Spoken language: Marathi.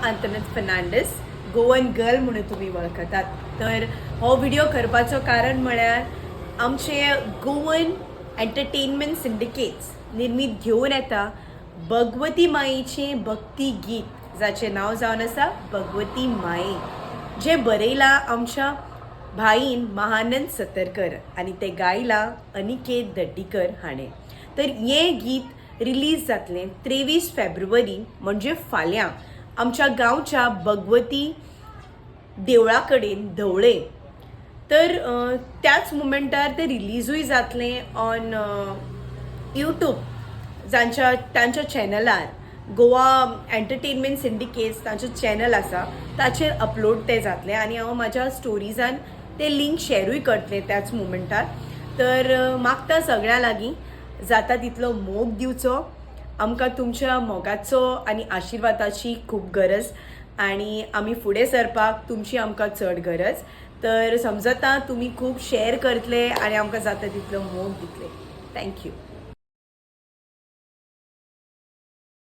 अंतनत फर्नांडीस गोवन गर्ल म्हणून तुम्ही वळखतात. तर हो व्हिडिओ करपाचो कारण म्हळ्यार आमचे गोवन एंटरटेनमेंट सिंडिकेट्स निर्मीत घेवन येता भगवती मायेचें भक्ती गीत जाचें नांव जावन आसा भगवती माये, जें बरयलां आमच्या भाईन महानंद सतरकर आनी ते गायलां अनिकेत दड्डीकर हाणें. तर हें गीत रिलीज जातलें 23 फेब्रुवारी म्हणजे फाल्यां आमच्या गांवच्या भगवती देवळा कडेन धवळे. तर त्याच मुमेंटार ते रिलीजूय जातलें ऑन यूट्यूब तांच्या चॅनलार गोवा एंटरटेनमेंट सिंडिकेट्स तांचो चॅनल आसा ताचेर अपलोड ते जातलें आनी हांव म्हाज्या स्टोरीजान ते लिंक शेअरूय करतलें त्याच मुमेंटार. तर मागता सगळ्यां लागीं जाता तितलो मोग दिवचो. आमकां तुमच्या मोगाचो आनी आशिर्वादाची खूब गरज आनी आमी फुडें सरपाक तुमची आमकां चड गरज. तर समजता तुमी खूब शेअर करतले आनी आमकां जाता तितलो मोग दितले. थँक्यू.